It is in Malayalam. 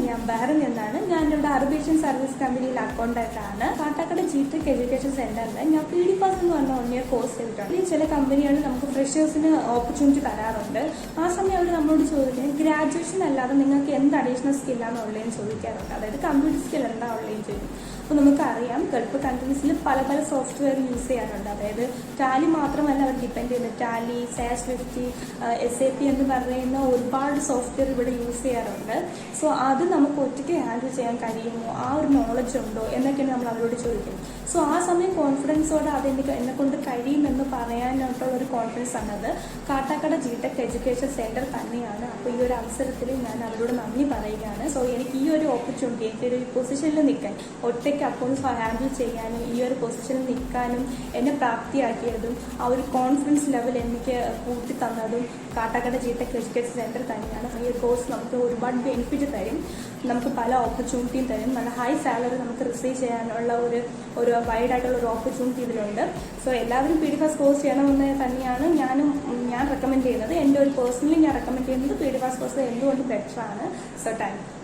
ഞാൻ ബഹ്റിൻ എന്നാണ്. ഞാൻ ഇവിടെ അറബിഷ്യൻ സർവീസ് കമ്പനിയിൽ അക്കൗണ്ടന്റാണ്. കാട്ടാക്കട G-TEC എഡ്യൂക്കേഷൻ സെന്ററിൽ ഞാൻ PDPAS എന്ന് പറഞ്ഞ 1 year കോഴ്സ് ചെയ്തിട്ടുണ്ട്. ചില കമ്പനികൾ നമുക്ക് ഫ്രഷേഴ്സിന് ഓപ്പർച്യൂണിറ്റി തരാറുണ്ട്. ആ സമയം അവർ നമ്മളോട് ചോദിക്കുന്നത് ഗ്രാജുവേഷൻ അല്ലാതെ നിങ്ങൾക്ക് എന്ത് അഡീഷണൽ സ്കില്ലാണ് ഉള്ളതെന്ന് ചോദിക്കാറുണ്ട്. അതായത് കമ്പ്യൂട്ടർ സ്കിൽ എന്താ ഉള്ളതെന്ന് ചോദിക്കും. അപ്പോൾ നമുക്കറിയാം ഗൾഫ് കൺട്രീസിൽ പല പല സോഫ്റ്റ്വെയർ യൂസ് ചെയ്യാറുണ്ട്. അതായത് ടാലി മാത്രമല്ല അവർ ഡിപ്പെൻഡ് ചെയ്യുന്നത്. ടാലി, SAP, SAP എന്ന് പറയുന്ന ഒരുപാട് സോഫ്റ്റ്വെയർ ഇവിടെ യൂസ് ചെയ്യാറുണ്ട്. സോ അത് നമുക്ക് ഒറ്റയ്ക്ക് ഹാൻഡിൽ ചെയ്യാൻ കഴിയുമോ, ആ ഒരു നോളജ് ഉണ്ടോ എന്നൊക്കെയാണ് നമ്മൾ അവരോട് ചോദിക്കും. സോ ആ സമയം കോൺഫിഡൻസോടെ എന്നെ കൊണ്ട് കഴിയുമെന്ന് പറയാനായിട്ടുള്ള ഒരു കോൺഫിഡൻസ് ആണത്. കാട്ടാക്കട G-TEC എഡ്യൂക്കേഷൻ സെന്റർ തന്നെയാണ്. അപ്പോൾ ഈ ഒരു അവസരത്തിൽ ഞാൻ അവരോട് നന്ദി പറയുകയാണ്. സോ എനിക്ക് ഈ ഒരു ഓപ്പർച്യൂണിറ്റി, എനിക്ക് ഒരു പൊസിഷനിൽ നിൽക്കാൻ, ഒറ്റയ്ക്ക് അക്കൗണ്ട്സ് ഹാൻഡിൽ ചെയ്യാനും ഈ ഒരു പൊസിഷനിൽ നിൽക്കാനും എന്നെ പ്രാപ്തിയാക്കിയതും ആ ഒരു കോൺഫിഡൻസ് ലെവൽ എനിക്ക് കൂട്ടി തന്നതും കാട്ടാക്കട G-TEC എഡ്യൂക്കേഷൻ സെന്റർ തന്നെയാണ്. ഈ ഒരു കോഴ്സ് നമുക്ക് ഒരുപാട് ബെനിഫിറ്റ് തരും, നമുക്ക് പല ഓപ്പർച്യൂണിറ്റിയും തരും. നല്ല ഹൈ സാലറി നമുക്ക് റിസീവ് ചെയ്യാനുള്ള ഒരു വൈഡ് ആയിട്ടുള്ള ഒരു ഓപ്പർച്യൂണിറ്റി ഇതിലുണ്ട്. സോ എല്ലാവരും PDPAS കോഴ്സ് ചെയ്യണമെന്ന് തന്നെയാണ് ഞാൻ റെക്കമെൻഡ് ചെയ്യുന്നത്. എൻ്റെ ഒരു പേഴ്സണലി ഞാൻ റെക്കമെൻഡ് ചെയ്യുന്നത് PDPAS കോഴ്സ് എന്തുകൊണ്ട് ബെറ്റർ ആണ്. So thank you.